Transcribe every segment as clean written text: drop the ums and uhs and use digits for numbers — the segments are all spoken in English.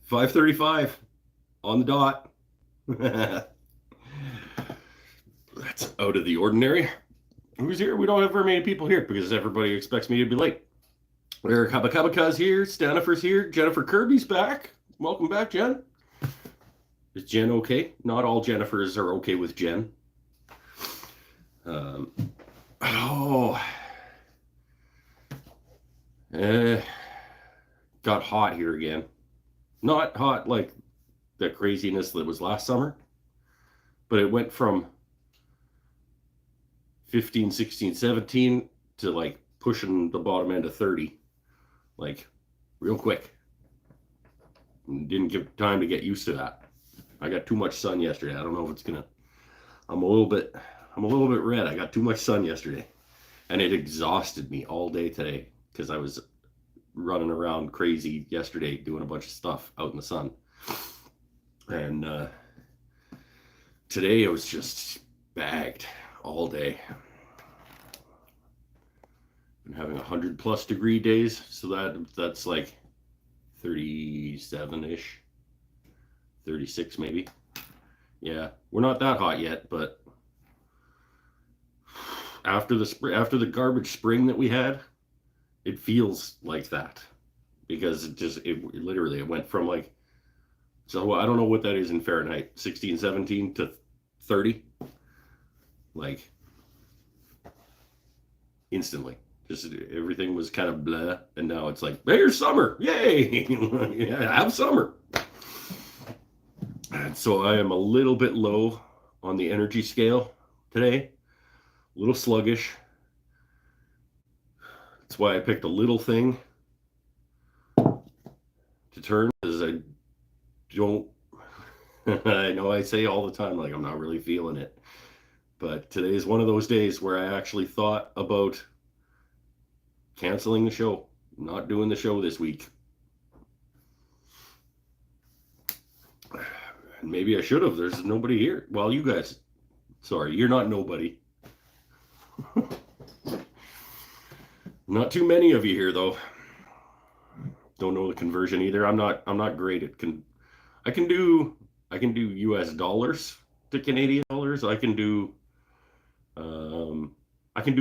5:35 on the dot. That's out of the ordinary. Who's here? We don't have very many people here because everybody expects me to be late. Eric Habakabaka's here. Stanifer's here. Jennifer Kirby's back. Welcome back, Jen. Is Jen okay? Not all Jennifers are okay with Jen. Got hot here again. Not hot like the craziness that was last summer, but it went from 15, 16, 17 to like pushing the bottom end of 30, like real quick. Didn't give time to get used to that. I got too much sun yesterday. I don't know if it's gonna. I'm a little bit red. I got too much sun yesterday, and it exhausted me all day today because I was running around crazy yesterday doing a bunch of stuff out in the sun. And today I was just bagged all day. I'm having 100+ degree days, so that's like 37-ish, 36 maybe. Yeah, we're not that hot yet, but after the garbage spring that we had, it feels like that, because it literally went from like, so I don't know what that is in Fahrenheit, 16, 17 to 30, like instantly. Just everything was kind of blah, and now it's like, there's summer, yay! Yeah, have summer. And so I am a little bit low on the energy scale today, a little sluggish. That's why I picked a little thing to turn, because I don't. I know I say all the time, like, I'm not really feeling it, but today is one of those days where I actually thought about canceling the show, not doing the show this week. And maybe I should have. There's nobody here. Well, you guys, sorry, you're not nobody. Not too many of you here though. Don't know the conversion either. I'm not great at I can do US dollars to Canadian dollars. I can do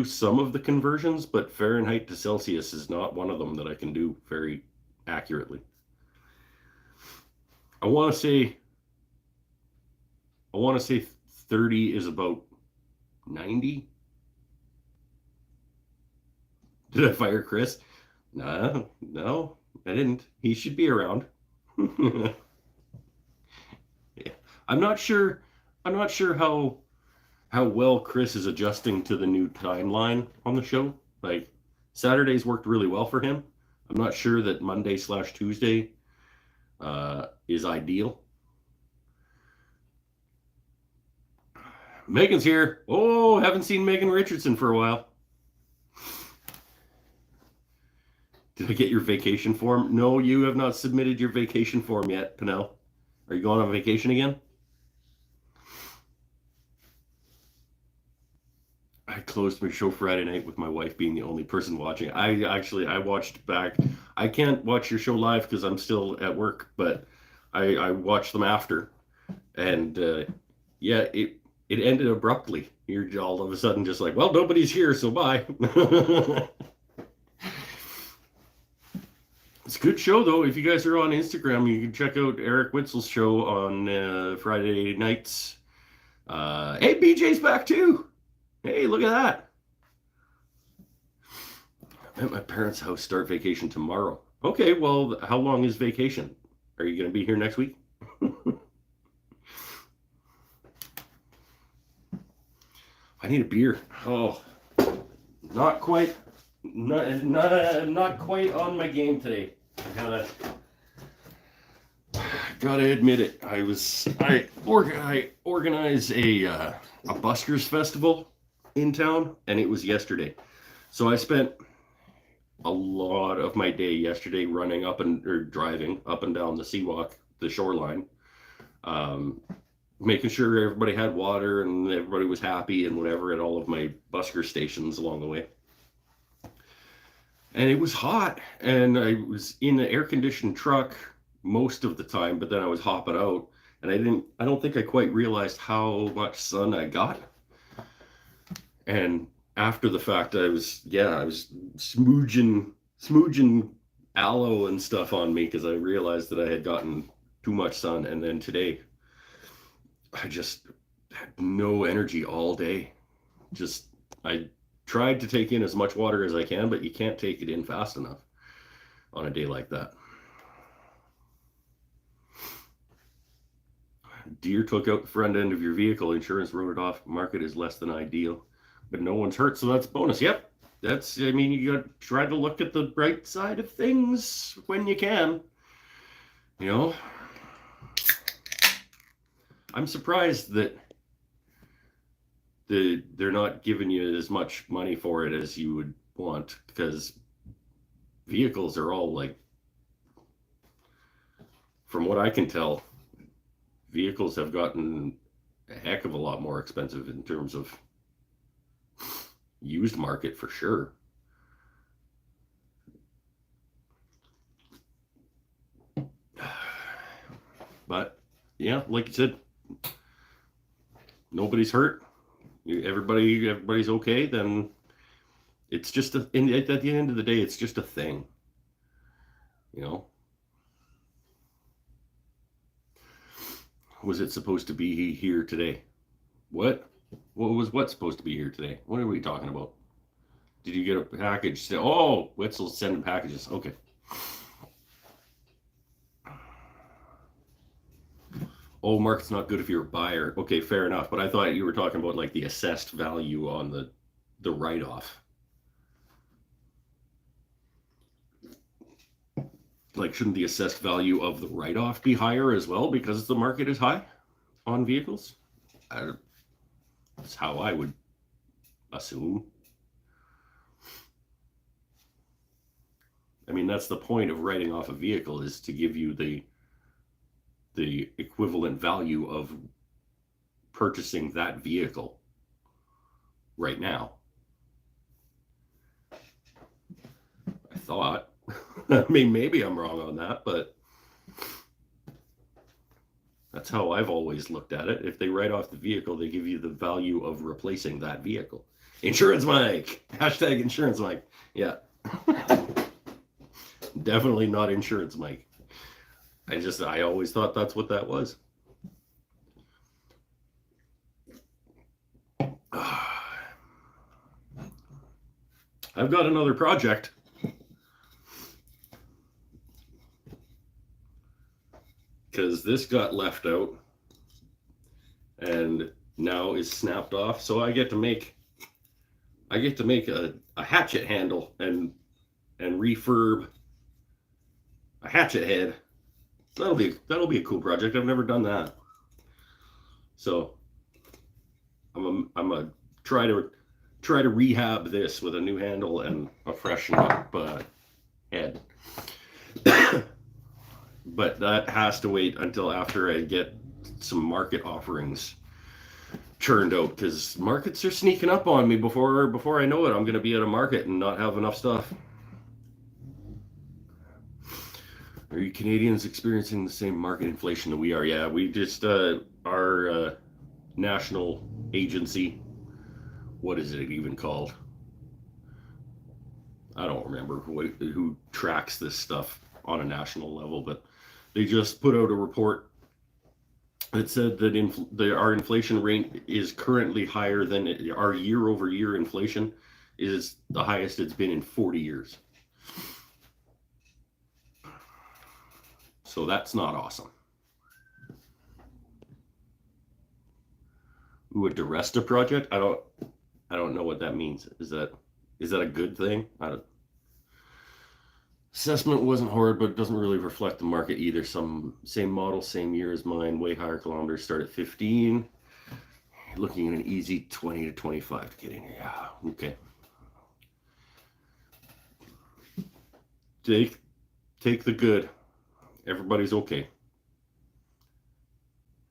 some of the conversions, but Fahrenheit to Celsius is not one of them that I can do very accurately. I want to say 30 is about 90. Did I fire Chris? No, I didn't. He should be around. Yeah. I'm not sure how well Chris is adjusting to the new timeline on the show. Like, Saturdays worked really well for him. I'm not sure that Monday/Tuesday is ideal. Megan's here. Oh, haven't seen Megan Richardson for a while. Did I get your vacation form? No, you have not submitted your vacation form yet, Pinnell. Are you going on vacation again? I closed my show Friday night with my wife being the only person watching. I watched back. I can't watch your show live because I'm still at work, but I watched them after. And yeah, it ended abruptly. You're all of a sudden just like, well, nobody's here, so bye. It's a good show, though. If you guys are on Instagram, you can check out Eric Witzel's show on Friday nights. Hey, BJ's back, too. Hey, look at that. I'm at my parents' house, start vacation tomorrow. Okay, well, how long is vacation? Are you going to be here next week? I need a beer. Oh, not quite on my game today. I gotta admit it. I organized a buskers festival in town, and it was yesterday. So I spent a lot of my day yesterday driving up and down the Seawalk, the shoreline, making sure everybody had water and everybody was happy and whatever at all of my busker stations along the way. And it was hot, and I was in an air-conditioned truck most of the time, but then I was hopping out, and I don't think I quite realized how much sun I got. And after the fact, I was smooching aloe and stuff on me because I realized that I had gotten too much sun. And then today, I just had no energy all day. Just, I tried to take in as much water as I can, but you can't take it in fast enough on a day like that. Deer took out the front end of your vehicle. Insurance wrote it off. Market is less than ideal, but no one's hurt, so that's a bonus. Yep. That's, I mean, you got to try to look at the bright side of things when you can. You know, I'm surprised that they're not giving you as much money for it as you would want, because vehicles are all like, from what I can tell, vehicles have gotten a heck of a lot more expensive in terms of used market for sure. But yeah, like you said, nobody's hurt. Everybody's okay. Then it's just at the end of the day, it's just a thing. You know, was it supposed to be here today? What was supposed to be here today? What are we talking about? Did you get a package? Oh, Wetzel's sending packages. Okay. Oh, market's not good if you're a buyer. Okay, fair enough. But I thought you were talking about like the assessed value on the write-off. Like, shouldn't the assessed value of the write-off be higher as well because the market is high on vehicles? That's how I would assume. I mean, that's the point of writing off a vehicle, is to give you the equivalent value of purchasing that vehicle right now. I thought. I mean, maybe I'm wrong on that, but that's how I've always looked at it. If they write off the vehicle, they give you the value of replacing that vehicle. Insurance Mike. Hashtag Insurance Mike. Yeah. Definitely not Insurance Mike. I always thought that's what that was. I've got another project. Because this got left out and now is snapped off. So I get to make a hatchet handle and refurb a hatchet head. That'll be a cool project. I've never done that. So I'm a try to rehab this with a new handle and a freshened up head. But that has to wait until after I get some market offerings churned out, because markets are sneaking up on me. Before I know it, I'm going to be at a market and not have enough stuff. Are you Canadians experiencing the same market inflation that we are? Yeah, we just, our national agency, what is it even called? I don't remember who tracks this stuff on a national level, but they just put out a report that said that our inflation rate is currently higher than our year-over-year inflation is the highest it's been in 40 years. So that's not awesome. Ooh, a Duresta project? I don't know what that means. Is that a good thing? Assessment wasn't horrid, but it doesn't really reflect the market either. Same model, same year as mine, way higher kilometers, start at 15. You're looking at an easy 20 to 25 to get in here. Yeah, okay. Take the good. Everybody's okay.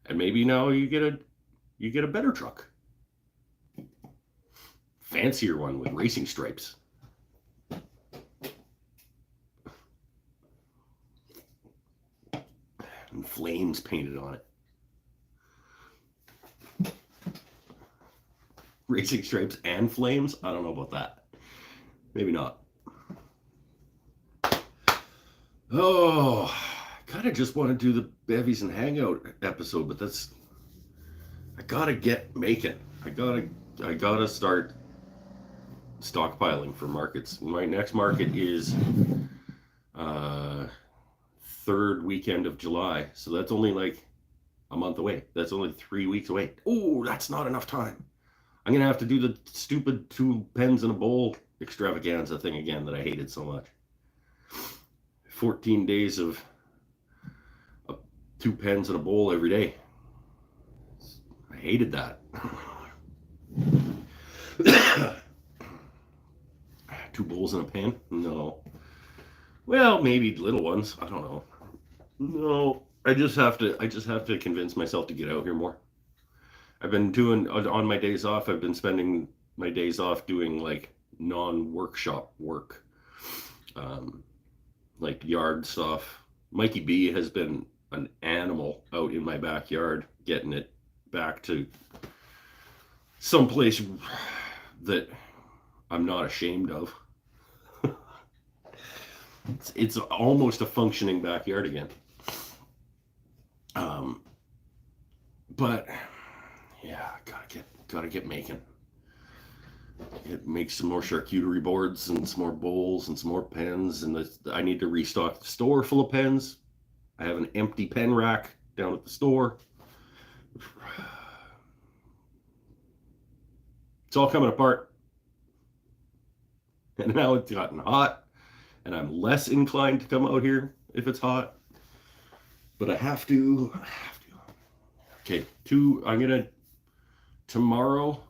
And maybe now you get a better truck. Fancier one with racing stripes. and flames painted on it. Racing stripes and flames? I don't know about that. Maybe not. Oh, I kind of just want to do the Bevies and Hangout episode, but I gotta get making. I gotta start stockpiling for markets. My next market is third weekend of July, so that's only like a month away. That's only 3 weeks away. Oh, that's not enough time. I'm gonna have to do the stupid 2 pens in a bowl extravaganza thing again that I hated so much. 14 days of 2 pens in a bowl every day. I hated that. 2 bowls in a pen? No. Well, maybe little ones. I don't know. No, I just have to convince myself to get out here more. I've been doing on my days off. I've been spending my days off doing like non-workshop work, like yard stuff. Mikey B has been an animal out in my backyard, getting it back to someplace that I'm not ashamed of. It's almost a functioning backyard again. But yeah, gotta get making. Make some more charcuterie boards and some more bowls and some more pens, and I need to restock the store full of pens. I have an empty pen rack down at the store. It's all coming apart. And now it's gotten hot, and I'm less inclined to come out here if it's hot. But I have to. Okay, tomorrow,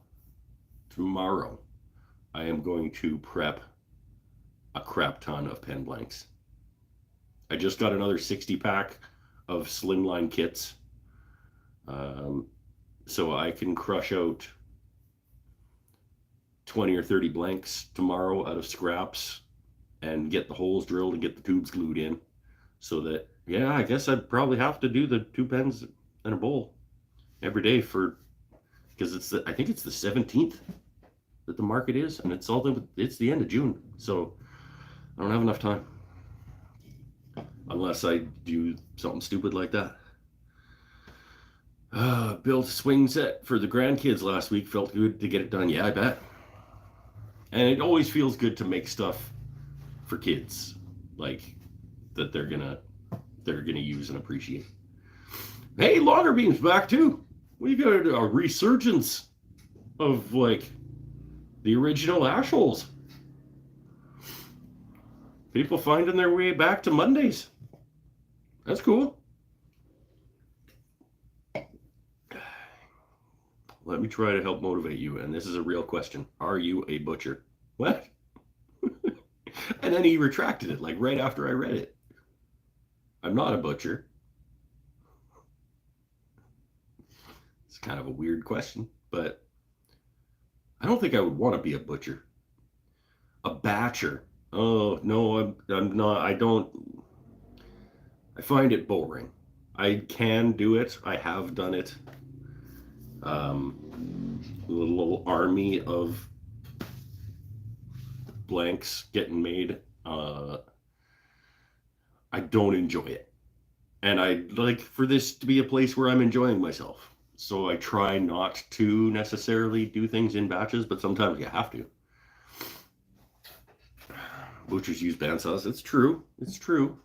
I am going to prep a crap ton of pen blanks. I just got another 60 pack of slimline kits. So I can crush out 20 or 30 blanks tomorrow out of scraps and get the holes drilled and get the tubes glued in. So that, yeah, I guess I'd probably have to do the 2 pens in a bowl every day because I think it's the 17th that the market is, and it's the end of June, so I don't have enough time unless I do something stupid like that. Built a swing set for the grandkids last week. Felt good to get it done. Yeah, I bet. And it always feels good to make stuff for kids, like that they're gonna use and appreciate. Hey, Longer Beam's back too. We got a resurgence of like the original Ashholes. People finding their way back to Mondays. That's cool. Let me try to help motivate you. And this is a real question. Are you a butcher? What? And then he retracted it like right after I read it. I'm not a butcher. It's kind of a weird question, but I don't think I would want to be a butcher. A batcher. Oh, no, I'm not. I find it boring. I can do it. I have done it. A little army of blanks getting made. I don't enjoy it. And I'd like for this to be a place where I'm enjoying myself. So I try not to necessarily do things in batches, but sometimes you have to. Butchers use bandsaws. It's true. It's true.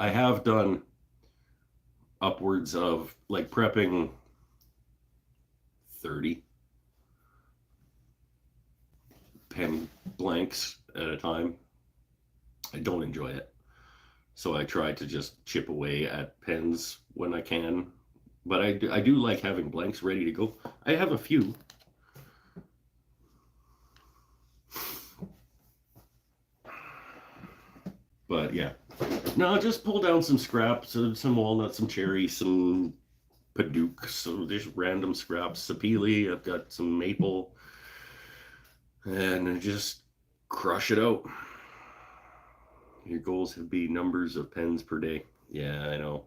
I have done upwards of like prepping 30 pen blanks at a time. I don't enjoy it. So I try to just chip away at pens when I can. But I do like having blanks ready to go. I have a few. But yeah. No, just pull down some scraps, some walnuts, some cherries, some Paduke, so there's random scraps, sapele, I've got some maple, and just crush it out. Your goals have be numbers of pens per day. Yeah, I know.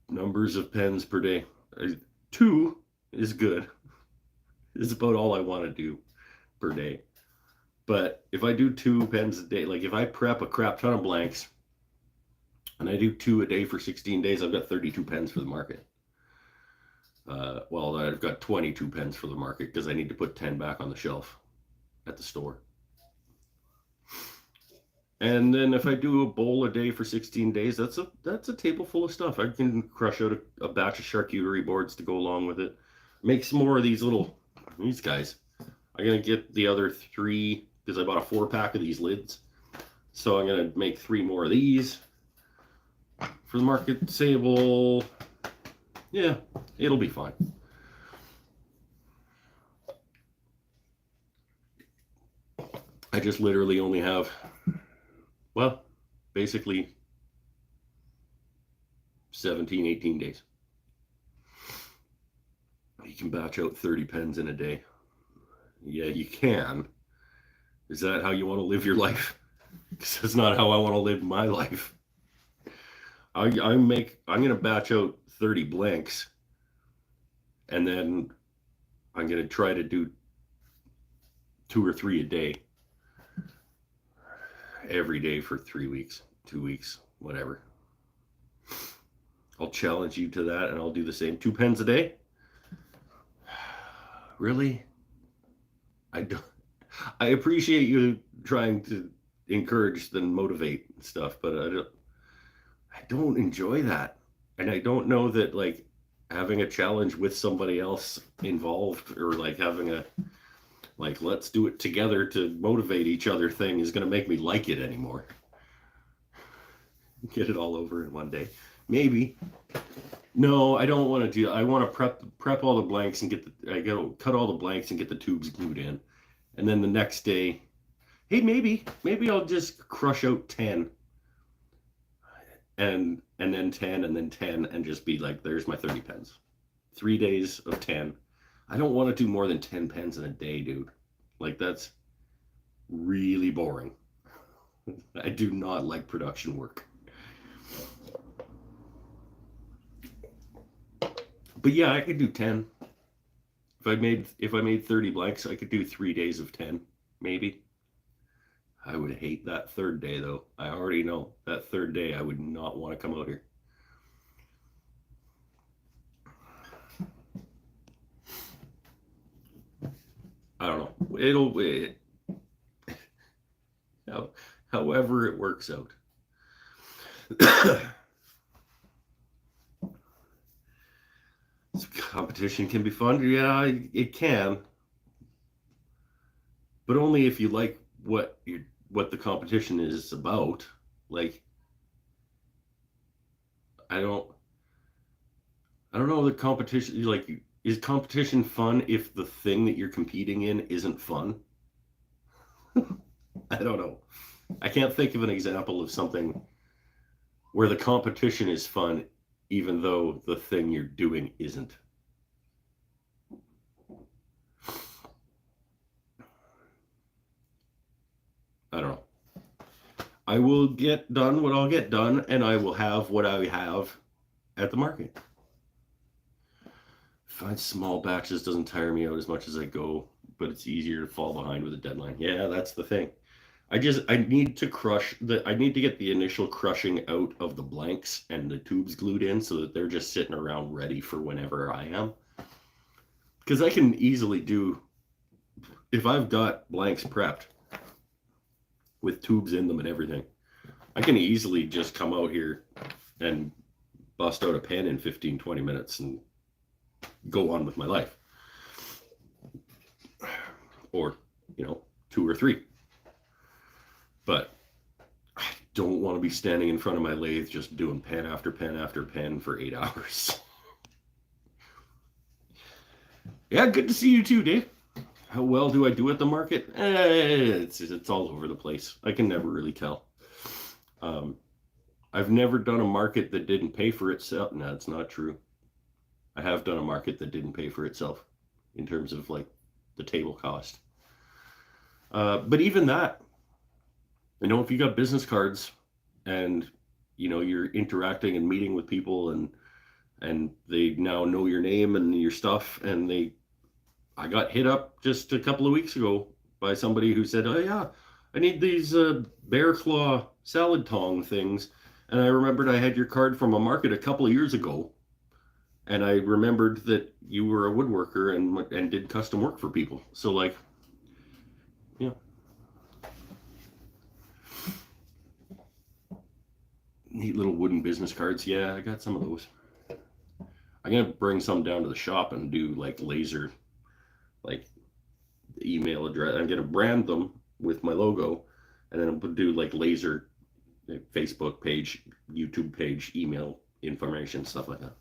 Numbers of pens per day. 2 is good. It's about all I want to do per day. But if I do 2 pens a day, like if I prep a crap ton of blanks and I do 2 a day for 16 days, I've got 32 pens for the market. Well, I've got 22 pens for the market because I need to put 10 back on the shelf at the store. And then if I do a bowl a day for 16 days, that's a table full of stuff. I can crush out a batch of charcuterie boards to go along with it. Make some more of these guys. I'm gonna get the other 3 because I bought a 4-pack of these lids. So I'm gonna make 3 more of these for the market table. Yeah, it'll be fine. I just literally only have, well, basically 17, 18 days. You can batch out 30 pens in a day. Yeah, you can. Is that how you want to live your life? Because that's not how I want to live my life. I'm gonna batch out 30 blanks, and then I'm gonna try to do 2 or 3 a day, every day for 3 weeks, 2 weeks, whatever. I'll challenge you to that, and I'll do the same. 2 pens a day. Really? I don't. I appreciate you trying to encourage and motivate stuff, but I don't enjoy that. And I don't know that like having a challenge with somebody else involved, or like having a like let's do it together to motivate each other thing is going to make me like it anymore. Get it all over in one day. Maybe. No, I don't want to do. I want to prep all the blanks and I gotta cut all the blanks and get the tubes glued in. And then the next day, hey, maybe I'll just crush out 10 and then 10 and then 10 and just be like, there's my 30 pens. 3 days of 10. I don't want to do more than 10 pens in a day, dude. Like that's really boring. I do not like production work. But yeah, I could do 10. If I made 30 blanks, I could do 3 days of 10, maybe. I would hate that 3rd day though. I already know that 3rd day I would not want to come out here. I don't know. However it works out. Competition can be fun. Yeah, it can. But only if you like what the competition is about. Like I don't know the competition, like is competition fun if the thing that you're competing in isn't fun? I don't know. I can't think of an example of something where the competition is fun even though the thing you're doing isn't. I don't know. I will get done what I'll get done, and I will have what I have at the market. Find small batches doesn't tire me out as much as I go, but it's easier to fall behind with a deadline. Yeah, that's the thing. I need to get the initial crushing out of the blanks and the tubes glued in so that they're just sitting around ready for whenever I am. Because I can easily do, if I've got blanks prepped with tubes in them and everything, I can easily just come out here and bust out a pen in 15, 20 minutes and go on with my life. Or, 2 or 3. But I don't want to be standing in front of my lathe just doing pen after pen after pen for 8 hours. Yeah, good to see you too, Dave. How well do I do at the market? It's all over the place. I can never really tell. I've never done a market that didn't pay for itself. No, it's not true. I have done a market that didn't pay for itself in terms of like the table cost. But even that, if you got business cards and you're interacting and meeting with people and they now know your name and your stuff, and I got hit up just a couple of weeks ago by somebody who said, "Oh yeah, I need these bear claw salad tong things," and I remembered I had your card from a market a couple of years ago, and I remembered that you were a woodworker and did custom work for people. So like, yeah, neat little wooden business cards. Yeah, I got some of those. I'm gonna bring some down to the shop and do like laser, like email address. I'm gonna brand them with my logo, and then I'll do like laser Facebook page, YouTube page, email information, stuff like that.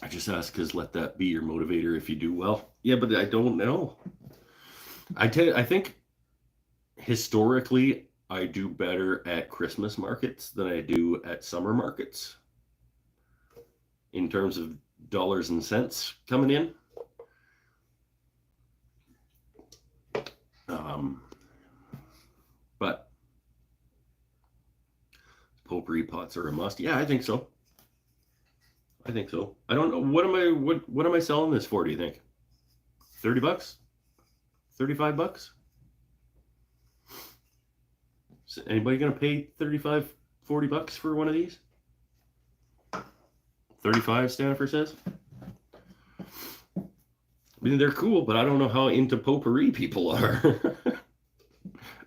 I just ask because let that be your motivator if you do well. Yeah, but I don't know. I think historically I do better at Christmas markets than I do at summer markets in terms of dollars and cents coming in. But potpourri pots are a must. Yeah, I think so. I think so. I don't know. What am I selling this for, do you think? $30? $35? Is anybody gonna pay 35, $40 for one of these? 35, Stanifer says. I mean, they're cool, but I don't know how into potpourri people are.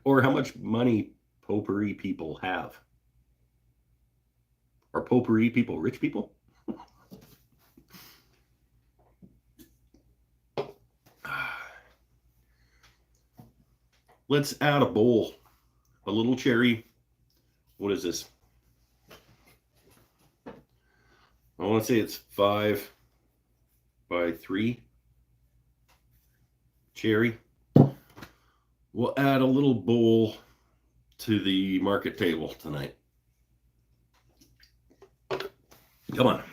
Or how much money potpourri people have. Are potpourri people rich people? Let's add a bowl. A little cherry. What is this? I want to say it's 5 by 3 cherry. We'll add a little bowl to the market table tonight. Come on.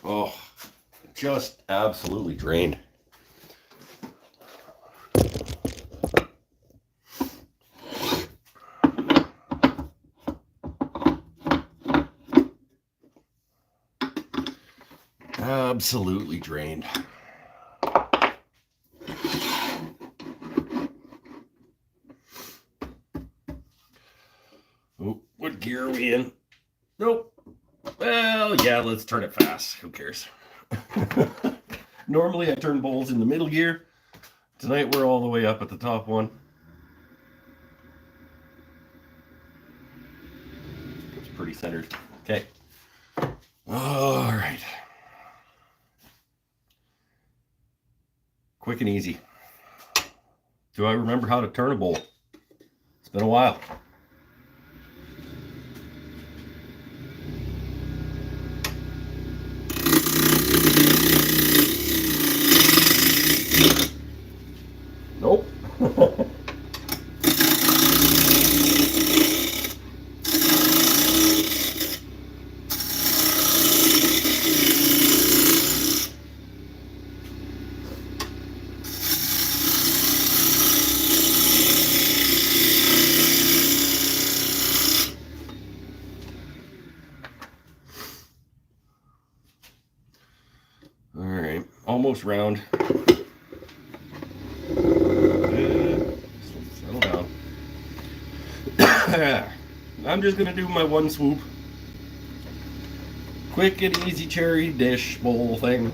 Oh, just absolutely drained. Absolutely drained. Oh, what gear are we in? Nope. Well, yeah, let's turn it fast. Who cares? Normally I turn bowls in the middle gear. Tonight we're all the way up at the top one. It's pretty centered. Okay. All right. Quick and easy. Do I remember how to turn a bowl? It's been a while. Nope. All right, almost round. Settle down. I'm just gonna do my one swoop. Quick and easy cherry dish bowl thing.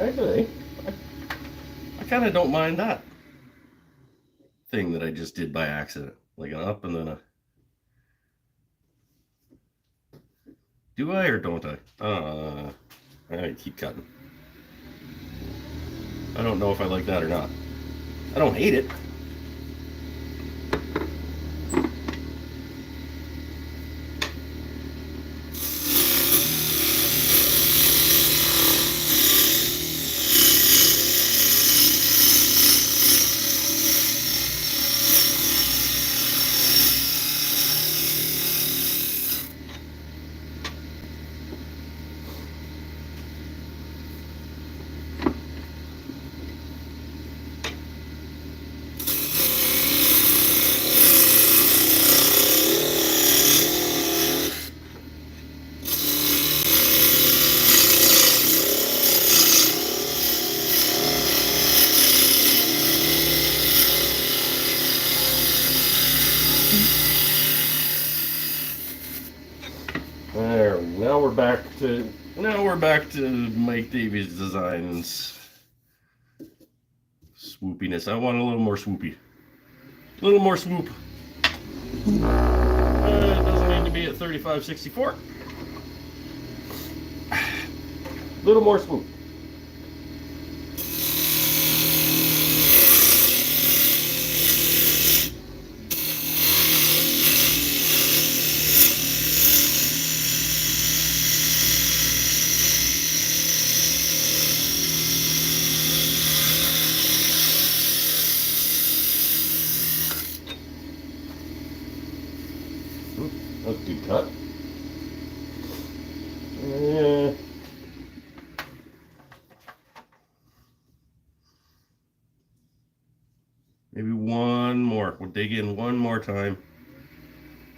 Actually, I kind of don't mind that thing that I just did by accident. Like an up and then a... Do I or don't I? I keep cutting. I don't know if I like that or not. I don't hate it. There. Now we're back to Mike Davies Designs. Swoopiness. I want a little more swoopy. A little more swoop. It doesn't need to be at 3564. A little more swoop. That's a good cut. Maybe one more. We'll dig in one more time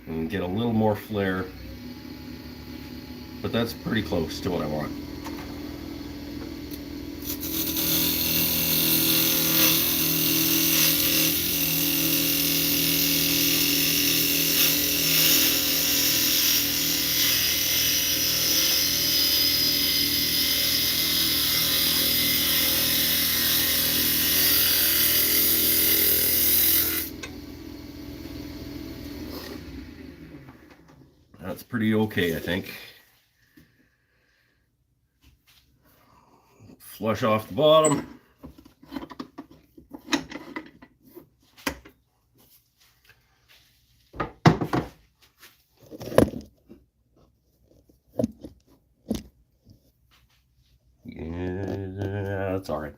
and get a little more flare. But that's pretty close to what I want. That's pretty okay, I think. Flush off the bottom. Yeah, that's all right.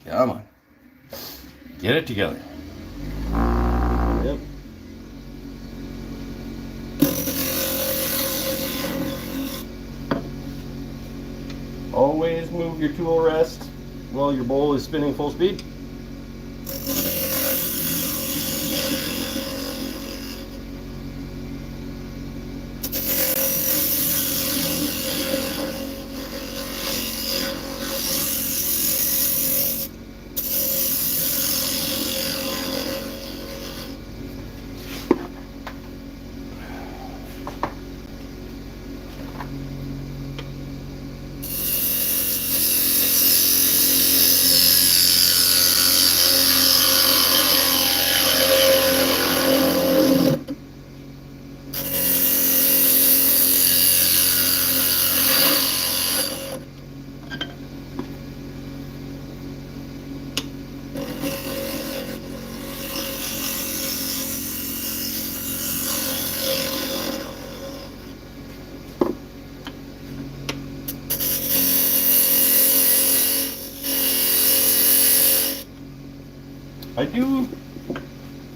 Come on. Get it together. Yep. Always move your tool rest while your bowl is spinning full speed.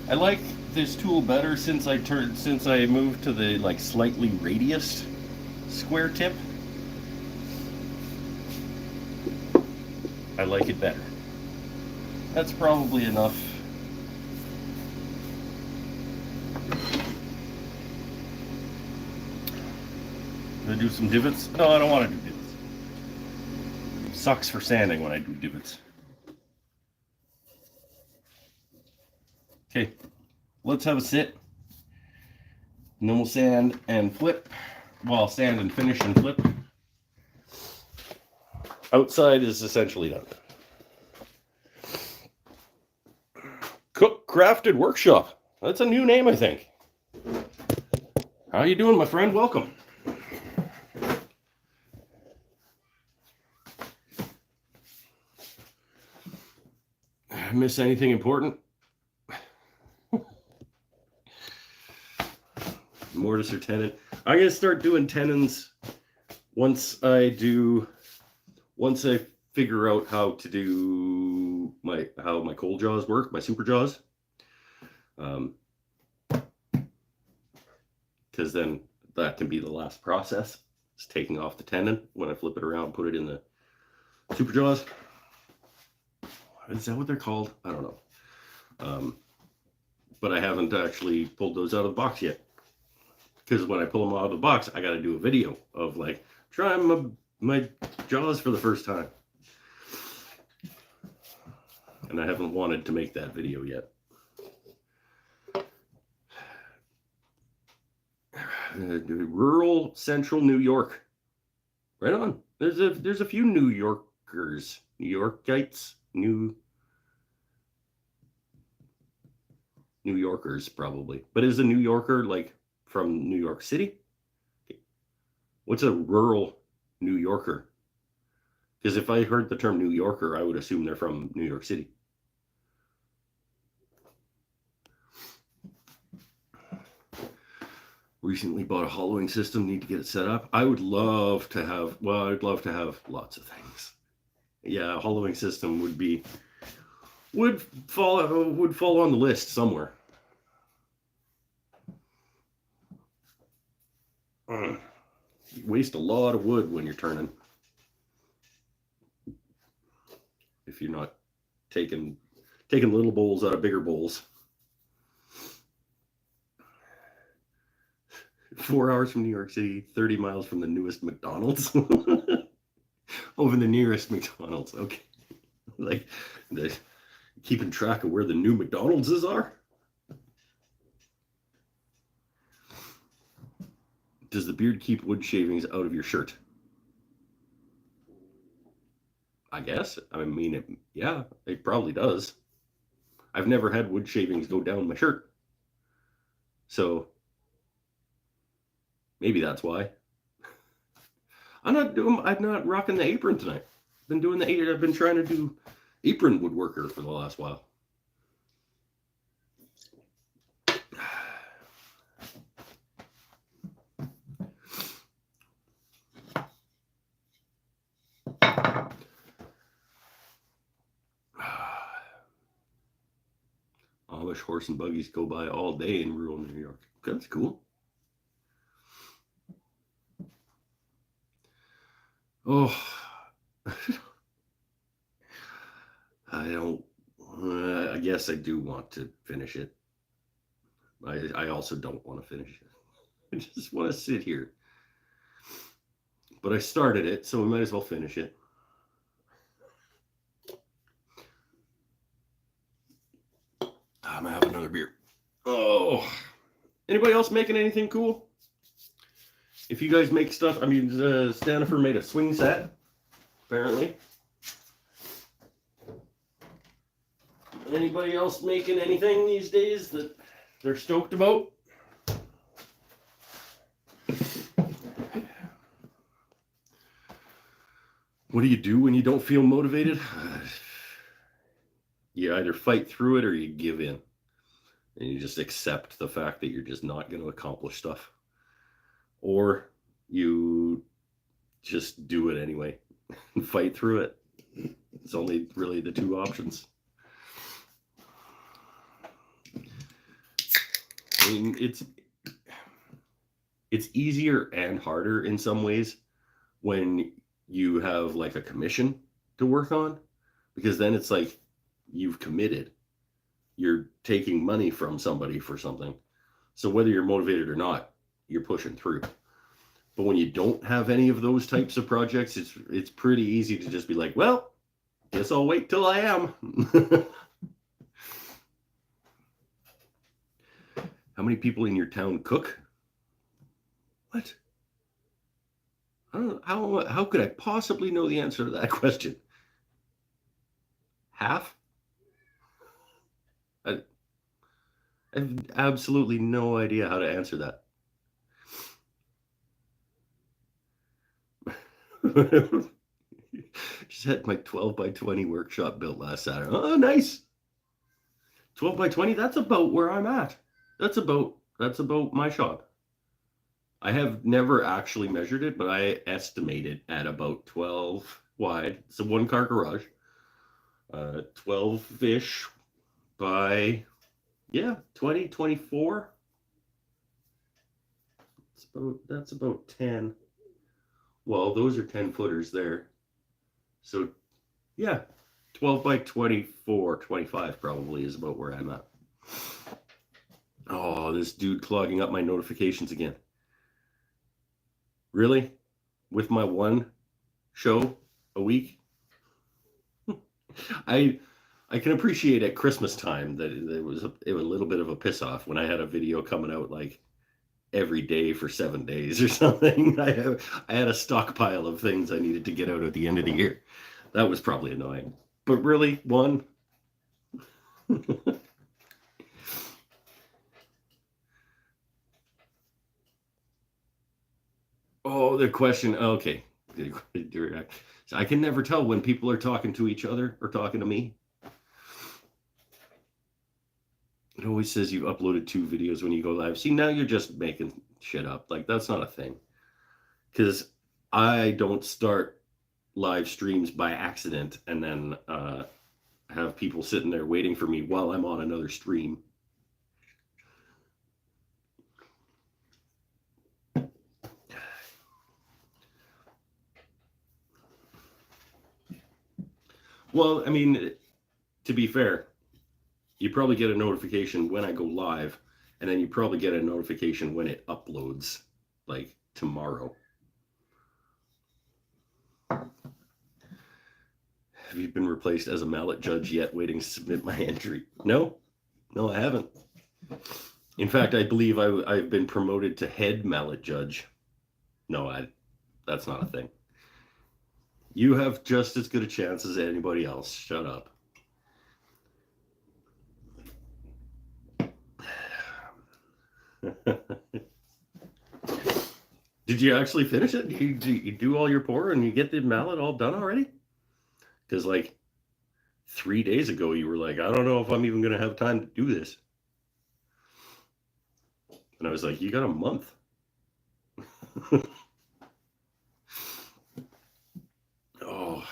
I like this tool better since I moved to the like slightly radiused square tip. I like it better. That's probably enough. Gonna do some divots? No, I don't want to do divots. It sucks for sanding when I do divots. Okay, let's have a sit. And then we'll sand and flip. Well, sand and finish and flip. Outside is essentially done. Cook Crafted Workshop. That's a new name, I think. How you doing, my friend? Welcome. Miss anything important? Mortise or tenon? I'm gonna start doing tenons once I figure out how to do how my cold jaws work, my super jaws. Because then that can be the last process. It's taking off the tenon when I flip it around, put it in the super jaws. Is that what they're called? I don't know. But I haven't actually pulled those out of the box yet. Because when I pull them out of the box, I got to do a video of like trying my jaws for the first time. And I haven't wanted to make that video yet. Rural central New York. Right on. There's a few New Yorkers, New Yorkites, New Yorkers probably. But is a New Yorker like from New York City? What's a rural New Yorker? Because if I heard the term New Yorker, I would assume they're from New York City. Recently bought a hollowing system, need to get it set up. I would love to have, well, I'd love to have lots of things. Yeah, a hollowing system would fall on the list somewhere. You waste a lot of wood when you're turning. If you're not taking little bowls out of bigger bowls. 4 hours from New York City, 30 miles from the newest McDonald's. Over the nearest McDonald's. Okay. Like, keeping track of where the new McDonald's are? Does the beard keep wood shavings out of your shirt? I guess. I mean, yeah, it probably does. I've never had wood shavings go down my shirt. So maybe that's why. I'm not rocking the apron tonight. I've been trying to do apron woodworker for the last while. Amish horse and buggies go by all day in rural New York. That's cool. Oh, I guess I do want to finish it. I also don't want to finish it. I just want to sit here. But I started it, so we might as well finish it. I'm gonna have another beer. Oh, anybody else making anything cool? If you guys make stuff, I mean, Stanifer made a swing set, apparently. Anybody else making anything these days that they're stoked about? What do you do when you don't feel motivated? You either fight through it or you give in. And you just accept the fact that you're just not going to accomplish stuff. Or you just do it anyway and fight through it. It's only really the two options. I mean, it's easier and harder in some ways when you have like a commission to work on, because then it's like you've committed. You're taking money from somebody for something. So whether you're motivated or not, you're pushing through. But when you don't have any of those types of projects, it's pretty easy to just be like, well, guess I'll wait till I am. How many people in your town cook? What? I don't know. How could I possibly know the answer to that question? Half? I have absolutely no idea how to answer that. Just had my 12 by 20 workshop built last Saturday. Oh, nice. 12 by 20, that's about where I'm at. That's about my shop. I have never actually measured it, but I estimate it at about 12 wide. It's a one car garage. 12-ish by 20, 24. That's about 10. Well, those are 10 footers there. So yeah, 12 by 24, 25 probably is about where I'm at. Oh, this dude clogging up my notifications again. Really? With my one show a week? I can appreciate at Christmas time that it was a little bit of a piss off when I had a video coming out like every day for 7 days or something. I had a stockpile of things I needed to get out at the end of the year. That was probably annoying. But really, one? Oh, the question. Okay. So I can never tell when people are talking to each other or talking to me. It always says you uploaded 2 videos when you go live. See, now you're just making shit up. Like, that's not a thing. Because I don't start live streams by accident and then have people sitting there waiting for me while I'm on another stream. Well, I mean, to be fair, you probably get a notification when I go live, and then you probably get a notification when it uploads, like tomorrow. Have you been replaced as a mallet judge yet, waiting to submit my entry? No, I haven't. In fact, I believe I've been promoted to head mallet judge. No, that's not a thing. You have just as good a chance as anybody else. Shut up. Did you actually finish it? You do all your pour and you get the mallet all done already? Because like 3 days ago, you were like, I don't know if I'm even going to have time to do this. And I was like, you got a month. Oh.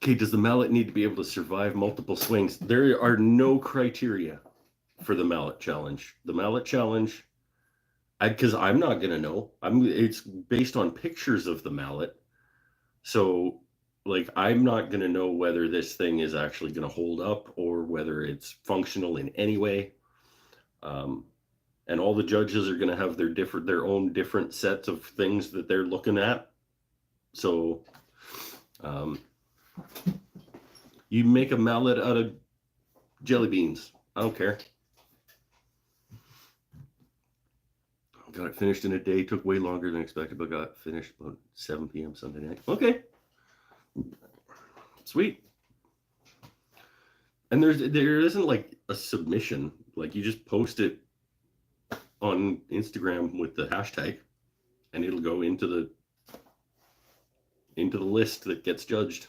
Okay, does the mallet need to be able to survive multiple swings? There are no criteria for the mallet challenge. The mallet challenge, because I'm not going to know. It's based on pictures of the mallet. So, like, I'm not going to know whether this thing is actually going to hold up or whether it's functional in any way. And all the judges are going to have their own different sets of things that they're looking at. So, you make a mallet out of jelly beans. I don't care. Got it finished in a day. Took way longer than expected, but got finished about 7 p.m. Sunday night. Okay. Sweet. And there isn't like a submission. Like, you just post it on Instagram with the hashtag and it'll go into the list that gets judged.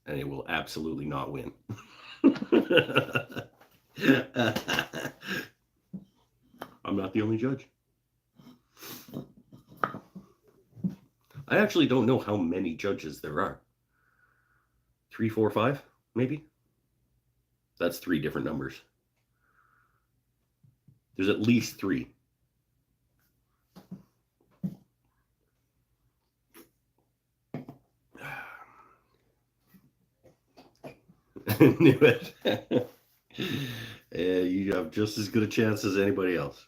And it will absolutely not win. I'm not the only judge. I actually don't know how many judges there are. 3, 4, 5, maybe? That's 3 different numbers. There's at least 3. Knew it. You have just as good a chance as anybody else.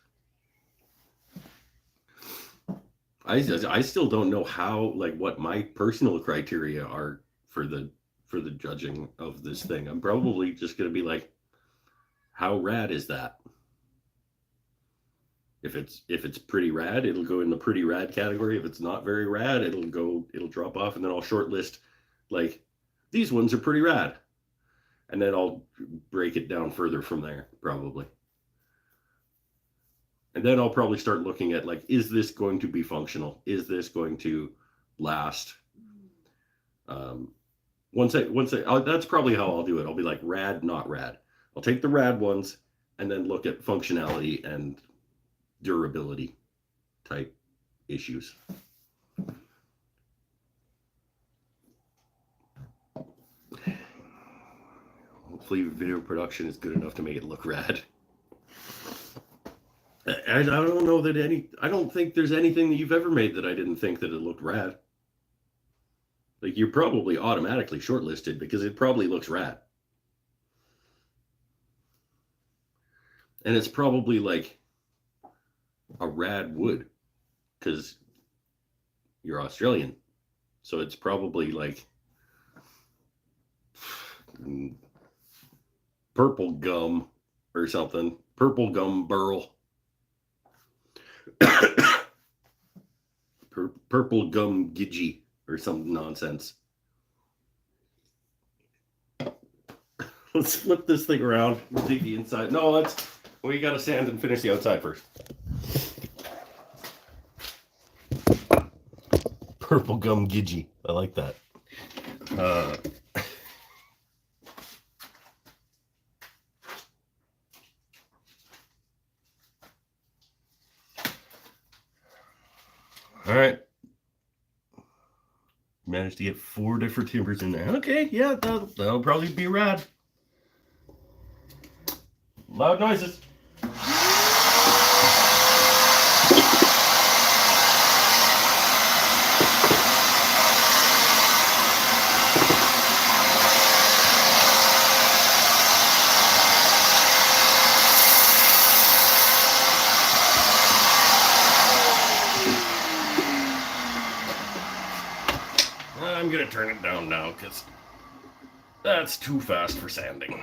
I still don't know how, like, what my personal criteria are for the judging of this thing. I'm probably just going to be like, how rad is that? If it's pretty rad, it'll go in the pretty rad category. If it's not very rad, it'll drop off, and then I'll shortlist like, these ones are pretty rad. And then I'll break it down further from there, probably. And then I'll probably start looking at, like, is this going to be functional? Is this going to last? That's probably how I'll do it. I'll be like, rad, not rad. I'll take the rad ones and then look at functionality and durability type issues. Hopefully video production is good enough to make it look rad. I don't know that I don't think there's anything that you've ever made that I didn't think that it looked rad. Like, you're probably automatically shortlisted because it probably looks rad. And it's probably like a rad wood because you're Australian. So it's probably like purple gum or something. Purple gum burl. Purple gum gidgee or some nonsense. Let's flip this thing around and take the inside. No, we gotta sand and finish the outside first. Purple gum gidgee. I like that. All right. Managed to get 4 different timbers in there. Okay, yeah, that'll probably be rad. Loud noises. I'm gonna turn it down now because that's too fast for sanding.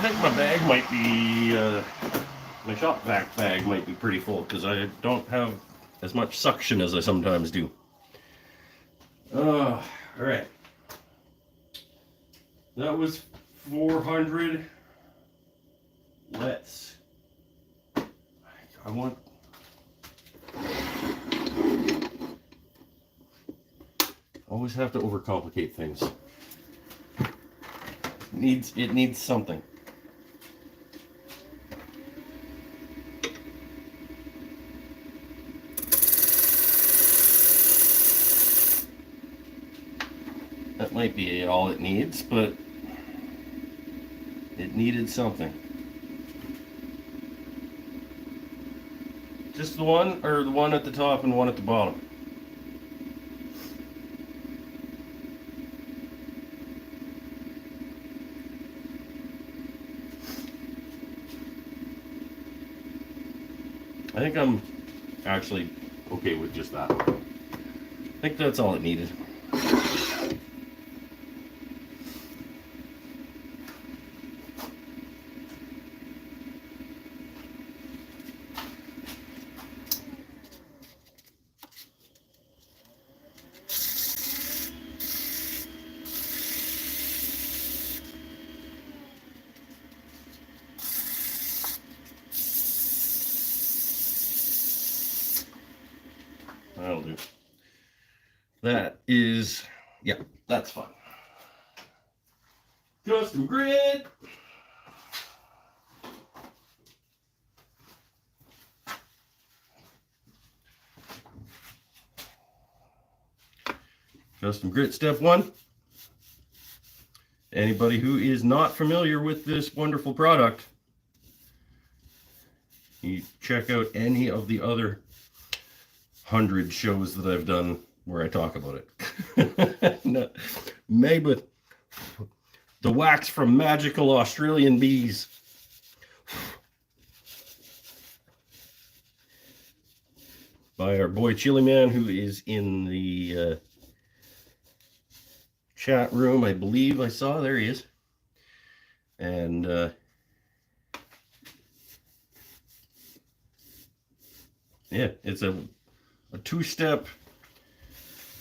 think my bag might be, my shop vac bag might be pretty full because I don't have as much suction as I sometimes do. All right. That was 400. Let's, I want, always have to overcomplicate things. It needs something. That might be all it needs, but it needed something. Just the one, or the one at the top and one at the bottom? I think I'm actually okay with just that. I think that's all it needed. That'll do. That is, yeah, that's fine. Custom grid. Custom grit step 1. Anybody who is not familiar with this wonderful product, you check out any of the other 100 shows that I've done where I talk about it. No, made with the wax from magical Australian bees. By our boy Chili Man, who is in the chat room, I believe I saw. There he is. And yeah, it's a 2-step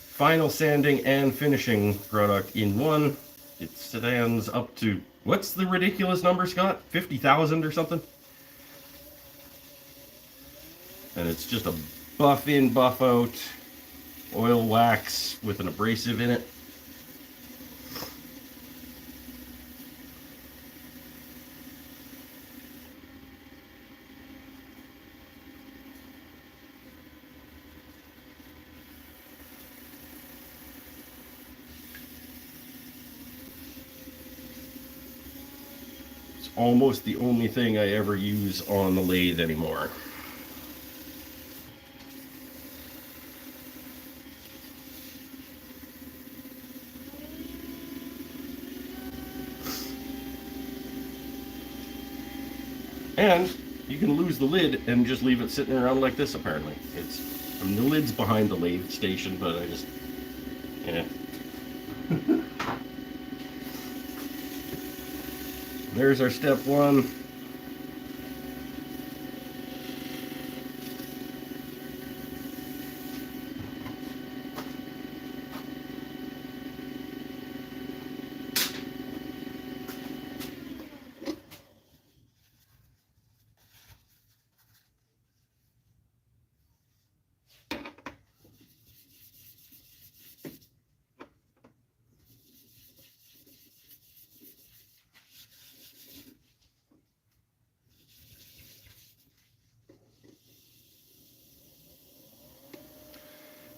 final sanding and finishing product in one. It stands up to, what's the ridiculous number, Scott? 50,000 or something? And it's just a buff in, buff out oil wax with an abrasive in it. Almost the only thing I ever use on the lathe anymore. And you can lose the lid and just leave it sitting around like this, apparently. I mean, the lid's behind the lathe station, but I just, yeah. There's our step 1.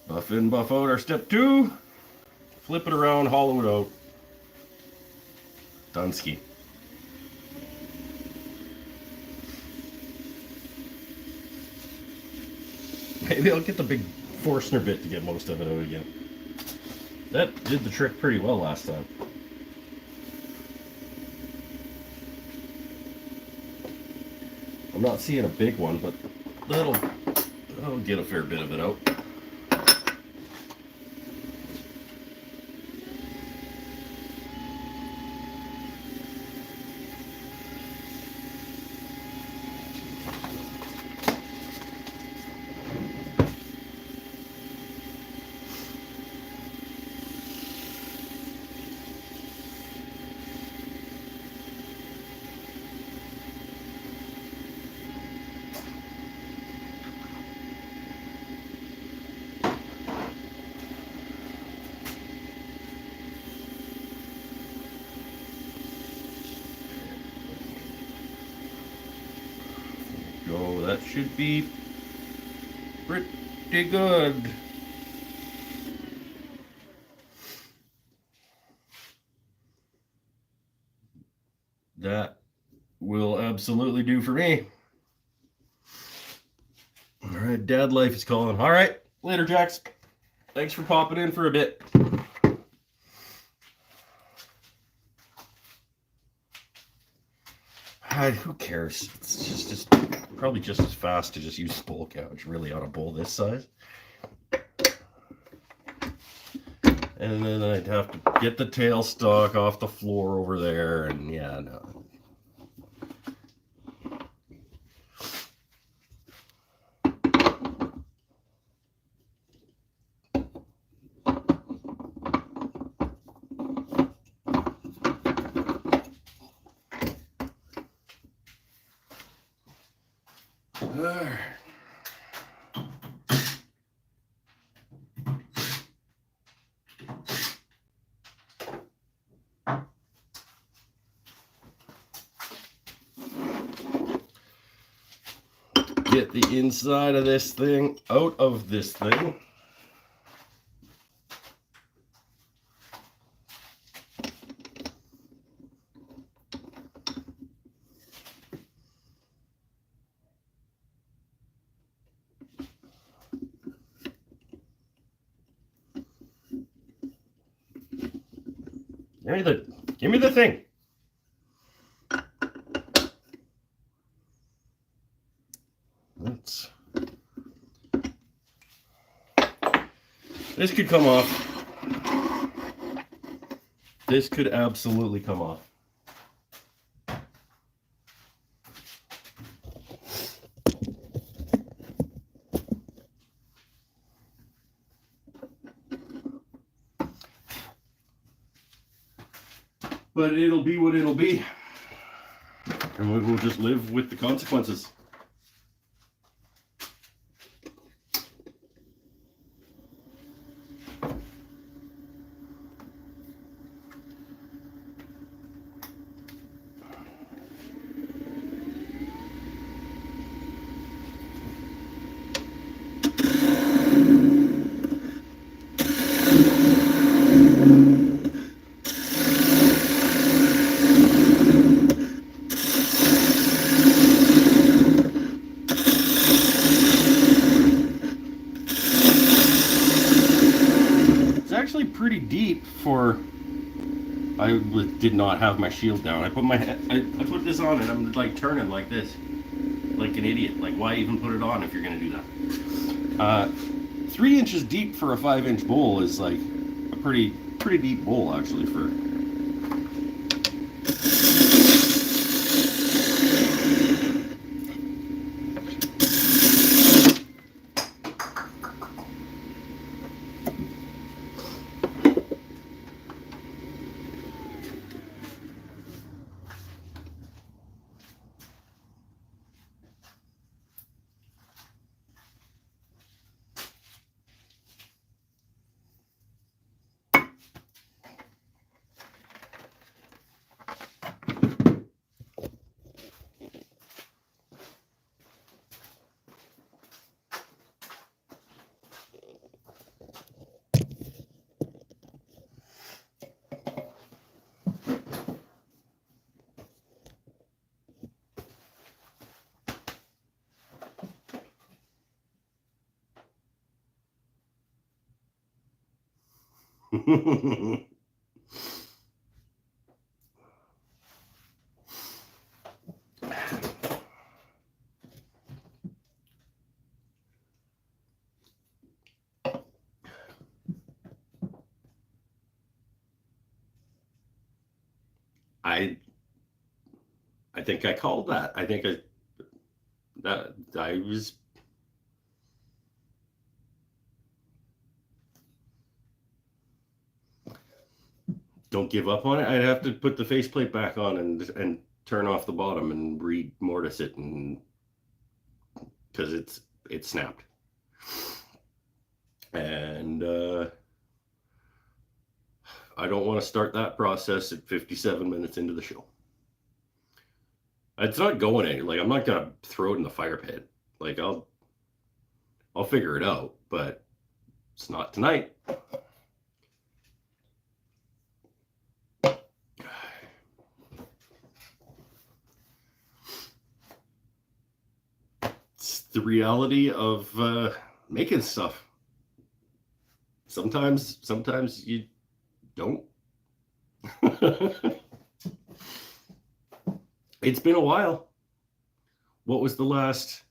Buff in, buff out our step 2. Flip it around, hollow it out. Dunsky. Maybe I'll get the big Forstner bit to get most of it out again. That did the trick pretty well last time. I'm not seeing a big one, but that'll get a fair bit of it out. should be pretty good. That will absolutely do for me. All right, dad life is calling. All right, later, Jax. Thanks for popping in for a bit. Who cares? It's just probably just as fast to just use bowl couch really on a bowl this size. And then I'd have to get the tailstock off the floor over there, and yeah, no. Get the inside of this thing out of this thing. Give me the thing. This could come off. This could absolutely come off. But it'll be what it'll be. And we will just live with the consequences. Pretty deep for I did not have my shield down. I put I put this on and I'm like turning like this, like an idiot. Like, why even put it on if you're gonna do that? 3 inches deep for a 5-inch bowl is like a pretty deep bowl actually for. I think I called that. I think I was. Don't give up on it. I'd have to put the faceplate back on and turn off the bottom and remortise it, and because it's snapped. And I don't want to start that process at 57 minutes into the show. It's not going anywhere. Like, I'm not gonna throw it in the fire pit. Like I'll figure it out, but it's not tonight. It's the reality of making stuff. Sometimes you don't. It's been a while. What was the last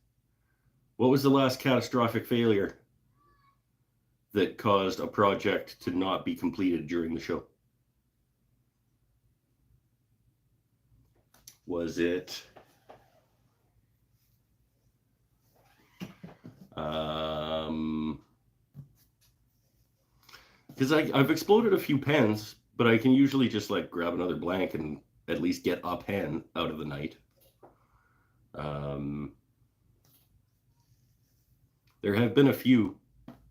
catastrophic failure that caused a project to not be completed during the show? Was it because I've exploded a few pens, but I can usually just like grab another blank and at least get a pen out of the night. There have been a few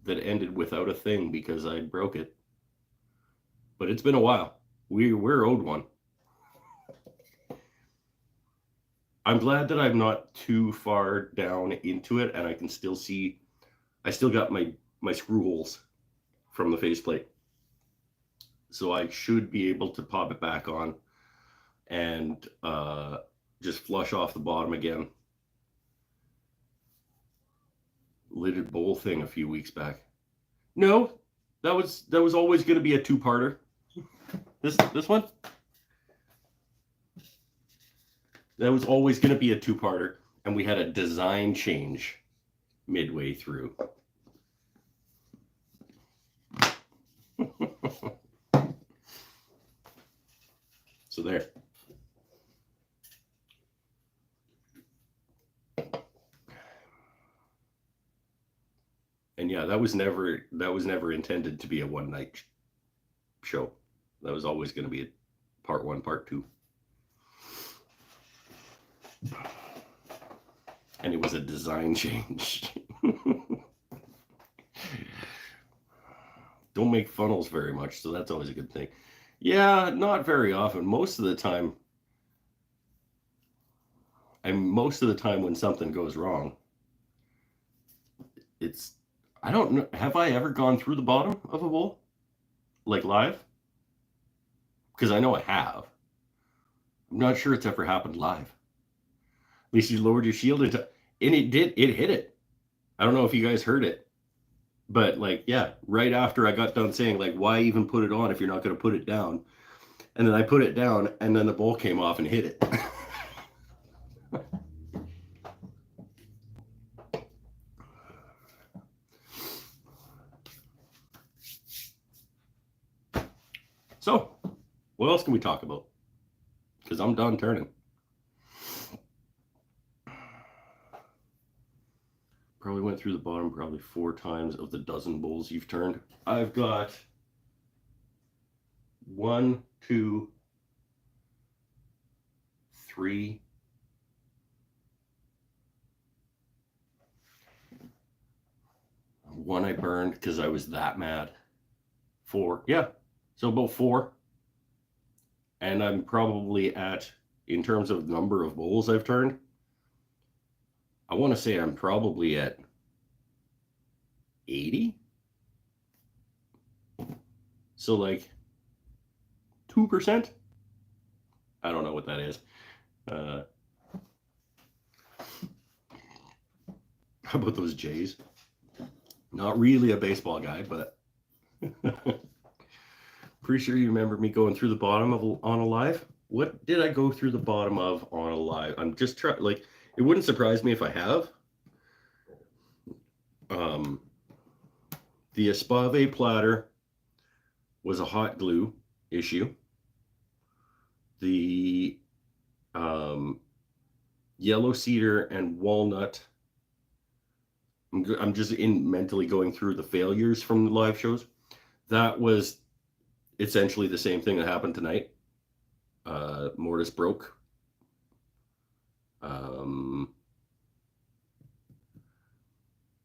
that ended without a thing because I broke it, but it's been a while. We're owed one. I'm glad that I'm not too far down into it, and I can still see. I still got my screw holes from the faceplate, so I should be able to pop it back on and just flush off the bottom again. Lidded bowl thing a few weeks back. No, that was always going to be a two-parter. This one. That was always going to be a two-parter, and we had a design change midway through. So there. And yeah, that was never intended to be a one-night show. That was always going to be a part 1, part 2. And it was a design change. Don't make funnels very much, so that's always a good thing. Yeah, not very often. Most of the time when something goes wrong, I don't know. Have I ever gone through the bottom of a bowl? Like live? Because I know I have. I'm not sure it's ever happened live. At least you lowered your shield and it hit it. I don't know if you guys heard it. But like, yeah, right after I got done saying like, why even put it on if you're not going to put it down? And then I put it down and then the bowl came off and hit it. So, what else can we talk about? Because I'm done turning. Probably went through the bottom probably 4 times of the dozen bowls you've turned. I've got 1, 2, 3. One I burned because I was that mad. 4. Yeah. So about 4. And I'm probably at, in terms of number of bowls I've turned, I want to say I'm probably at 80. So like 2%. I don't know what that is. How about those Jays? Not really a baseball guy, but pretty sure you remember me going through the bottom of on a live. What did I go through the bottom of on a live? I'm just trying, like, it wouldn't surprise me if I have. The Espave platter was a hot glue issue. The yellow cedar and walnut. I'm just mentally going through the failures from the live shows. That was essentially the same thing that happened tonight. Mortise broke.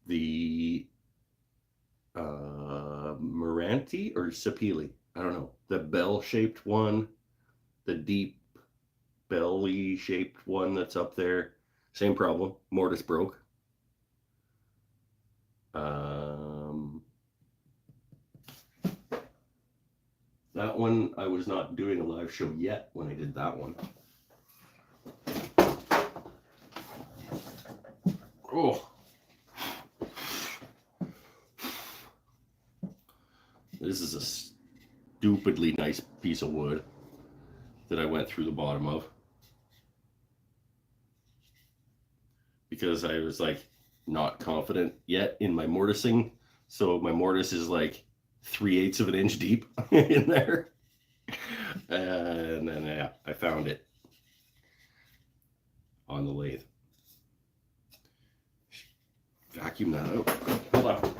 The Moranti or Sapili, I don't know. The bell-shaped one, the deep belly-shaped one that's up there, same problem. Mortise broke. That one, I was not doing a live show yet when I did that one. Oh. This is a stupidly nice piece of wood that I went through the bottom of. Because I was like not confident yet in my mortising. So my mortise is like 3/8 of an inch deep in there. And then yeah, I found it on the lathe. Vacuum that out. Hold on.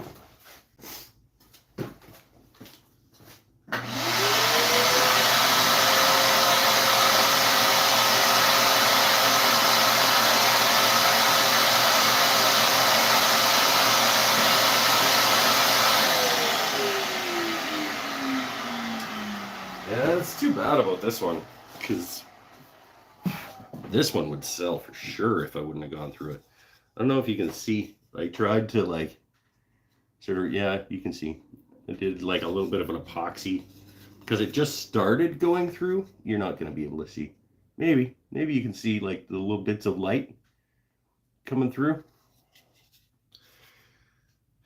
Yeah, it's too bad about this one, because this one would sell for sure if I wouldn't have gone through it. I don't know if you can see. I tried to like sort of, yeah, you can see. I did like a little bit of an epoxy because it just started going through. You're not going to be able to see. Maybe you can see like the little bits of light coming through.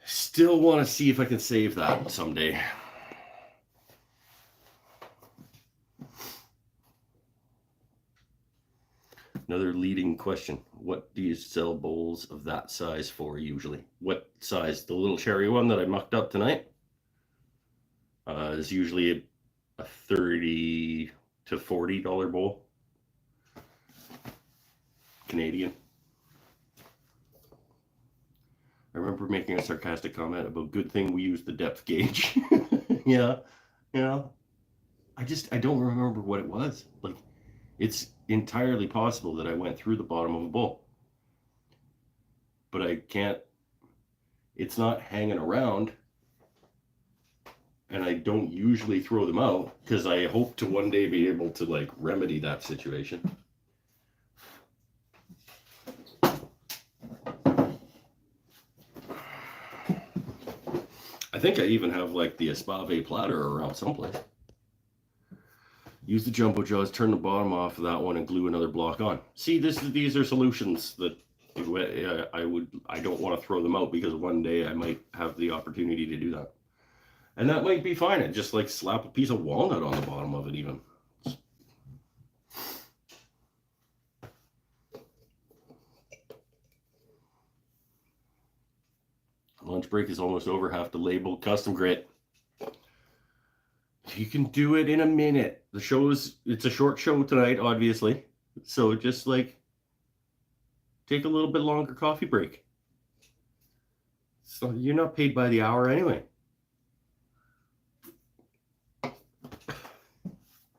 Still want to see if I can save that someday. Another leading question. What do you sell bowls of that size for usually? What size? The little cherry one that I mucked up tonight is usually a $30 to $40 bowl. Canadian. I remember making a sarcastic comment about good thing we use the depth gauge. Yeah. I don't remember what it was. Like, it's entirely possible that I went through the bottom of a bowl. But I can't, it's not hanging around. And I don't usually throw them out because I hope to one day be able to like remedy that situation. I think I even have like the Espave platter around someplace. Use the jumbo jaws, turn the bottom off of that one, and glue another block on. See, these are solutions that I don't want to throw them out because one day I might have the opportunity to do that, and that might be fine. And just like slap a piece of walnut on the bottom of it, even. Lunch break is almost over. Have to label custom grit. You can do it in a minute. It's a short show tonight, obviously. So just like take a little bit longer coffee break. So you're not paid by the hour anyway.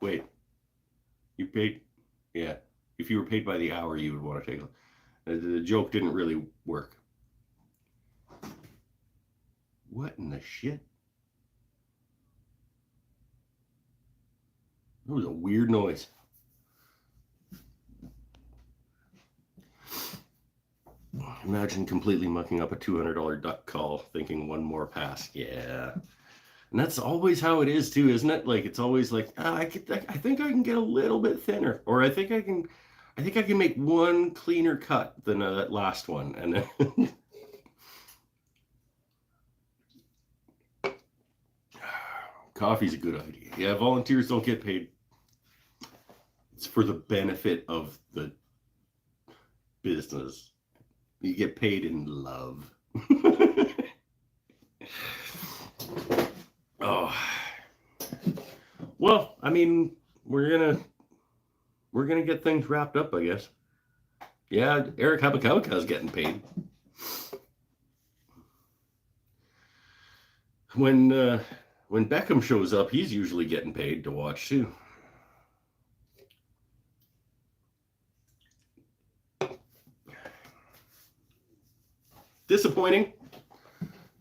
Wait, you paid? Yeah. If you were paid by the hour, you would want to take the joke didn't really work. What in the shit? That was a weird noise. Imagine completely mucking up a $200 duck call, thinking one more pass. Yeah. And that's always how it is too, isn't it? Like it's always like, I think I can get a little bit thinner, or I think I can make one cleaner cut than that last one, and then coffee's a good idea. Yeah, volunteers don't get paid. It's for the benefit of the business. You get paid in love. Oh. Well, I mean, we're gonna get things wrapped up, I guess. Yeah, Eric Habakauka is getting paid. When Beckham shows up, he's usually getting paid to watch too. Disappointing,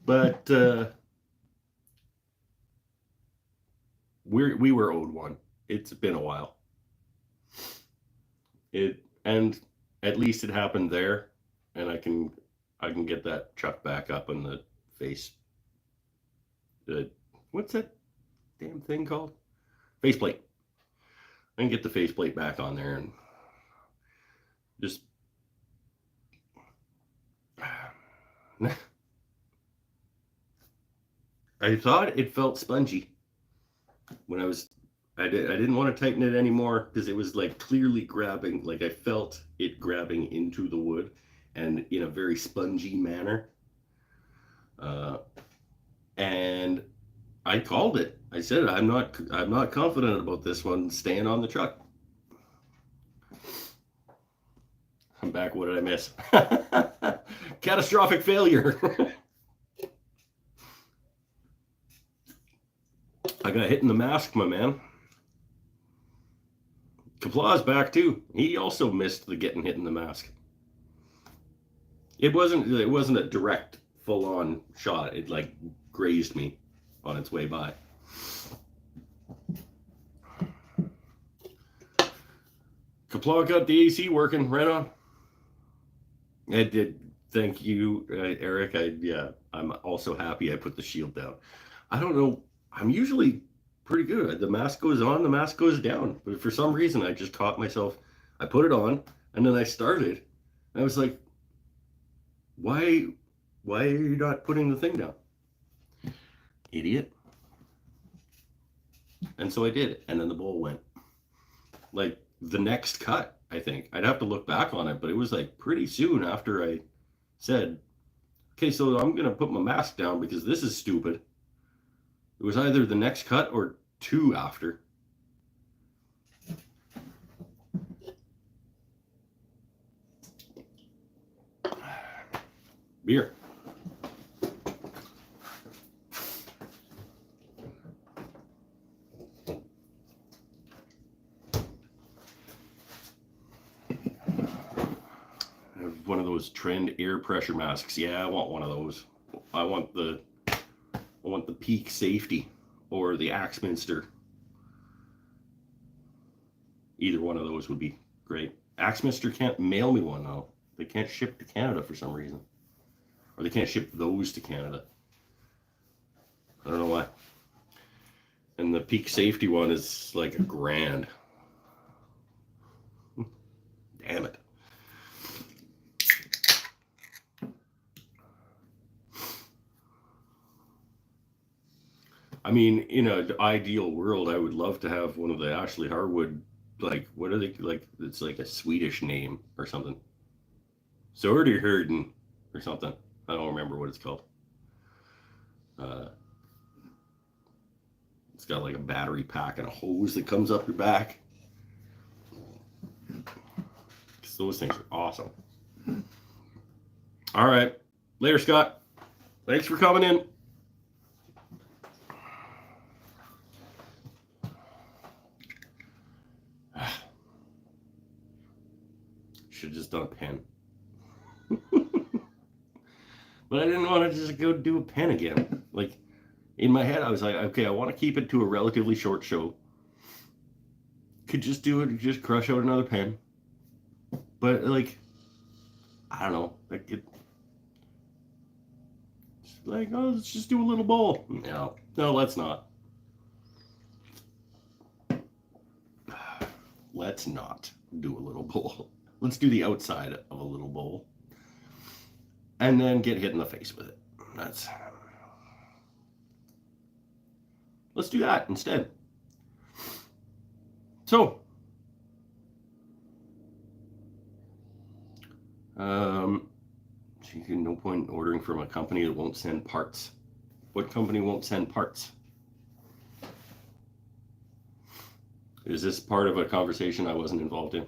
but we were owed one. It's been a while. And at least it happened there, and I can get that chuck back up in the face. What's that damn thing called? Faceplate. I can get the faceplate back on there and just. I thought it felt spongy when I didn't want to tighten it anymore because it was like clearly grabbing, like I felt it grabbing into the wood and in a very spongy manner. And I called it. I said, I'm not confident about this one staying on the truck. I'm back. What did I miss? Catastrophic failure. I got hit in the mask, my man. Kaplaw's back too. He also missed the getting hit in the mask. It wasn't a direct full-on shot. It like grazed me on its way by. Kaplaw got the AC working right on. I did. Thank you, Eric. I'm also happy I put the shield down. I don't know. I'm usually pretty good. The mask goes on, the mask goes down. But for some reason, I just caught myself. I put it on, and then I started. I was like, why are you not putting the thing down? Idiot. And so I did. And then the bowl went. Like, the next cut, I think. I'd have to look back on it, but it was like pretty soon after I said, okay, so I'm going to put my mask down because this is stupid. It was either the next cut or 2 after. Beer. I have one of those Trend air pressure masks. Yeah, I want one of those. I want the Peak Safety or the Axminster. Either one of those would be great. Axminster can't mail me one though. They can't ship to Canada for some reason. Or they can't ship those to Canada. I don't know why. And the Peak Safety one is like $1,000. Damn it. I mean, in an ideal world, I would love to have one of the Ashley Harwood, like, what are they, like, it's like a Swedish name or something. Söderhörden or something. I don't remember what it's called. It's got like a battery pack and a hose that comes up your back. Those things are awesome. All right. Later, Scott. Thanks for coming in. Should have just done a pen. But I didn't want to just go do a pen again. Like, in my head, I was like, okay, I want to keep it to a relatively short show. Could just do it, just crush out another pen. But, like, I don't know. Like, oh, let's just do a little bowl. No, let's not. Let's not do a little bowl. Let's do the outside of a little bowl. And then get hit in the face with it. Let's do that instead. So, no point in ordering from a company that won't send parts. What company won't send parts? Is this part of a conversation I wasn't involved in?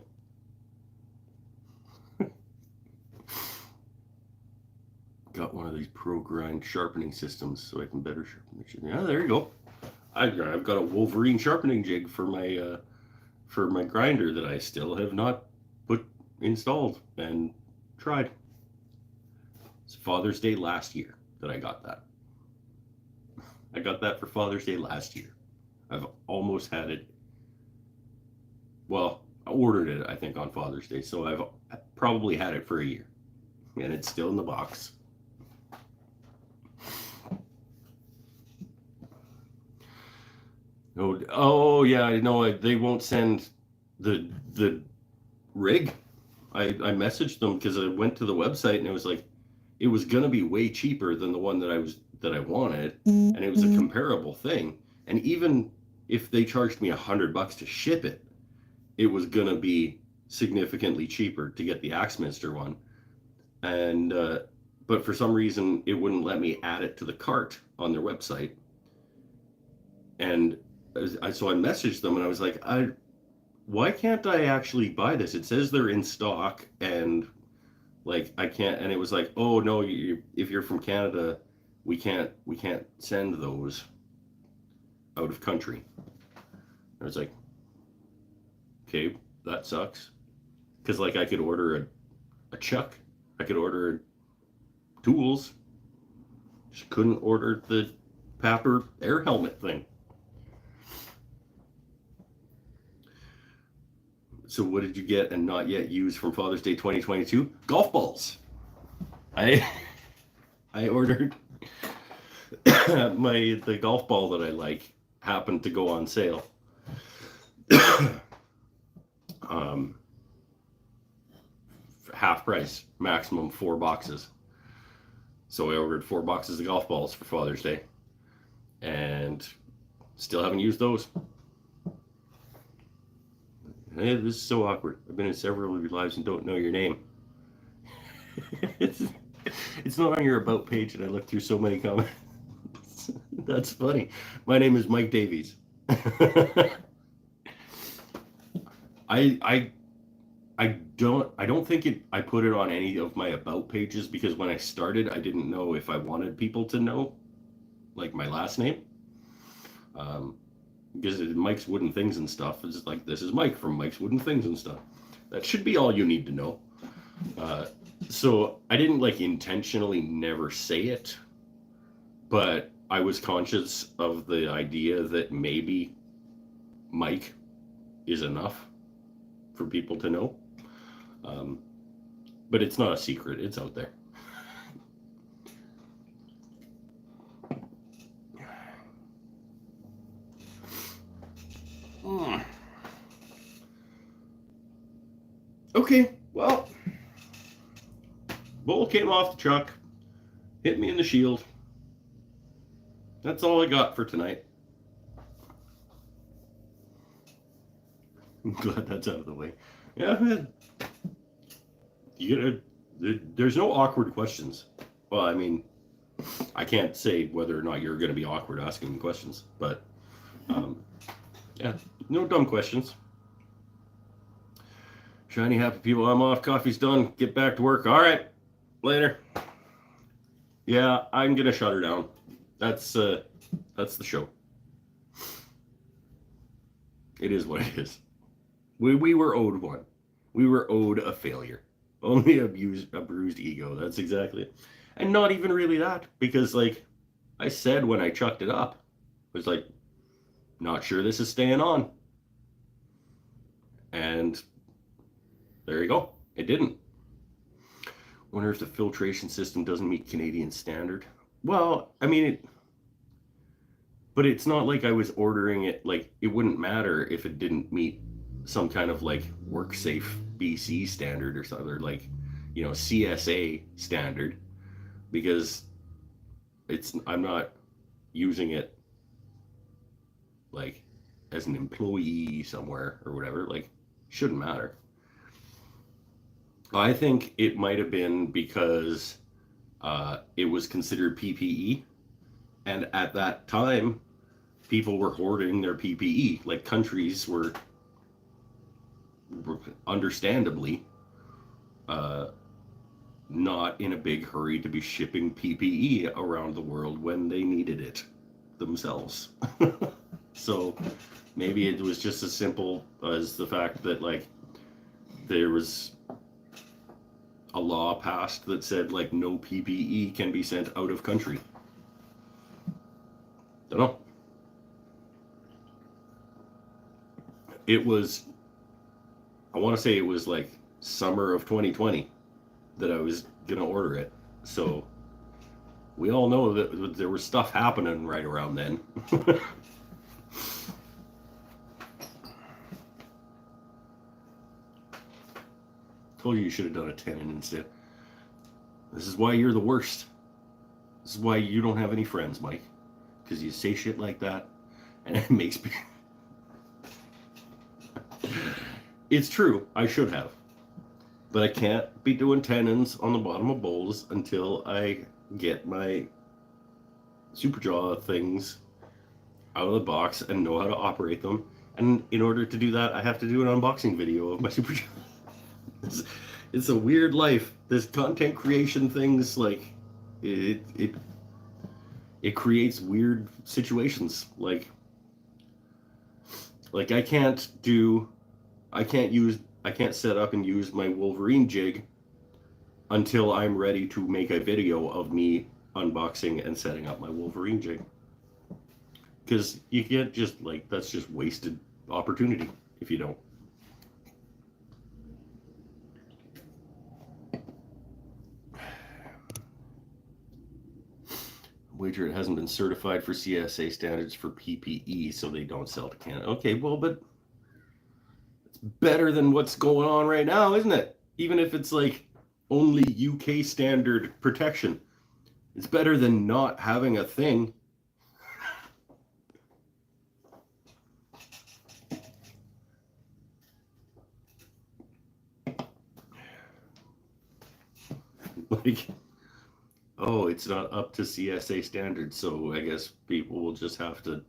Got one of these Pro Grind sharpening systems so I can better sharpen the shit. Yeah, there you go. I've got a Wolverine sharpening jig for my grinder that I still have not installed and tried. It's Father's Day last year that I got that. I got that for Father's Day last year. I've almost had it. Well, I ordered it, I think, on Father's Day, so I've probably had it for a year. And it's still in the box. Oh yeah, I know. They won't send the rig. I messaged them because I went to the website and it was like it was gonna be way cheaper than the one that I wanted, and it was a comparable thing. And even if they charged me $100 to ship it, it was gonna be significantly cheaper to get the Axminster one. And but for some reason it wouldn't let me add it to the cart on their website. And so I messaged them and I was like, why can't I actually buy this? It says they're in stock and like I can't. And it was like, oh no, if you're from Canada, we can't send those out of country. I was like, okay, that sucks. Because like I could order a chuck, I could order tools, just couldn't order the Papper air helmet thing. So what did you get and not yet use from Father's Day 2022? Golf balls. I ordered the golf ball that I like happened to go on sale. Half price, maximum 4 boxes. So I ordered 4 boxes of golf balls for Father's Day, and still haven't used those. Hey, this is so awkward. I've been in several of your lives and don't know your name. It's not on your about page, and I looked through so many comments. That's funny. My name is Mike Davies. I don't think I put it on any of my about pages because when I started I didn't know if I wanted people to know like my last name. Because Mike's Wooden Things and stuff is like, this is Mike from Mike's Wooden Things and stuff. That should be all you need to know. So I didn't like intentionally never say it, but I was conscious of the idea that maybe Mike is enough for people to know. But it's not a secret, it's out there. Okay, well, bull came off the truck, hit me in the shield. That's all I got for tonight. I'm glad that's out of the way. Yeah, there's no awkward questions. Well, I mean, I can't say whether or not you're going to be awkward asking me questions, but yeah, no dumb questions. Shiny happy people, I'm off. Coffee's done. Get back to work. All right, later. Yeah, I'm gonna shut her down. That's the show. It is what it is. We were owed one. We were owed a failure. Only a bruised ego. That's exactly it. And not even really that, because like I said when I chucked it up, I was like, not sure this is staying on. And there you go. It didn't. Wonder if the filtration system doesn't meet Canadian standard. Well, I mean, but it's not like I was ordering it, like it wouldn't matter if it didn't meet some kind of like WorkSafe BC standard or something, or like, you know, CSA standard, because I'm not using it like as an employee somewhere or whatever. Like, shouldn't matter. I think it might have been because it was considered PPE, and at that time, people were hoarding their PPE. Like, countries were understandably not in a big hurry to be shipping PPE around the world when they needed it themselves. So maybe it was just as simple as the fact that like there was a law passed that said like no PPE can be sent out of country. Don't know. It was, I want to say it was like summer of 2020 that I was gonna order it. So we all know that there was stuff happening right around then. Told you should have done a tenon instead. This is why you're the worst. This is why you don't have any friends, Mike. Because you say shit like that, and it makes me... It's true, I should have. But I can't be doing tenons on the bottom of bowls until I get my Superjaw things out of the box and know how to operate them. And in order to do that, I have to do an unboxing video of my Superjaw. It's a weird life. This content creation things, like, it creates weird situations. Like I can't set up and use my Wolverine jig until I'm ready to make a video of me unboxing and setting up my Wolverine jig. Because you can't just, like, that's just wasted opportunity if you don't. Wager it hasn't been certified for CSA standards for PPE, so they don't sell to Canada. Okay, well, but it's better than what's going on right now, isn't it? Even if it's like only UK standard protection, it's better than not having a thing. Like, oh, it's not up to CSA standards, so I guess people will just have to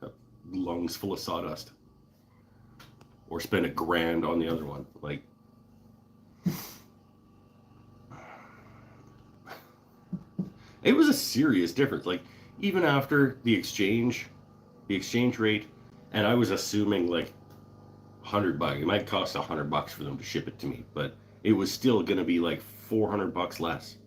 have lungs full of sawdust. Or spend $1,000 on the other one. Like, it was a serious difference. Like, even after the exchange rate, and I was assuming like $100. It might cost $100 for them to ship it to me, but it was still going to be like $400 less.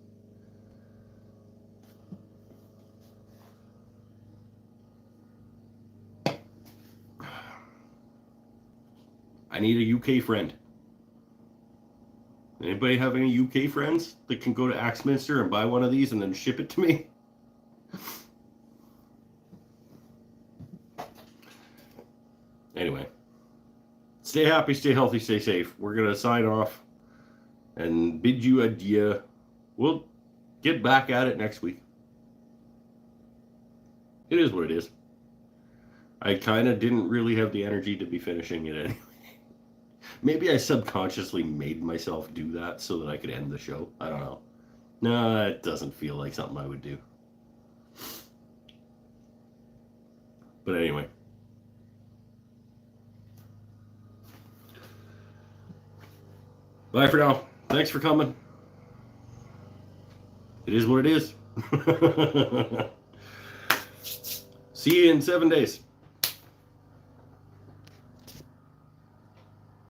I need a UK friend. Anybody have any UK friends that can go to Axminster and buy one of these and then ship it to me? Anyway, stay happy, stay healthy, stay safe. We're going to sign off and bid you adieu. We'll get back at it next week. It is what it is. I kind of didn't really have the energy to be finishing it anyway. Maybe I subconsciously made myself do that so that I could end the show. I don't know. No, it doesn't feel like something I would do. But anyway. Bye for now. Thanks for coming. It is what it is. See you in 7 days.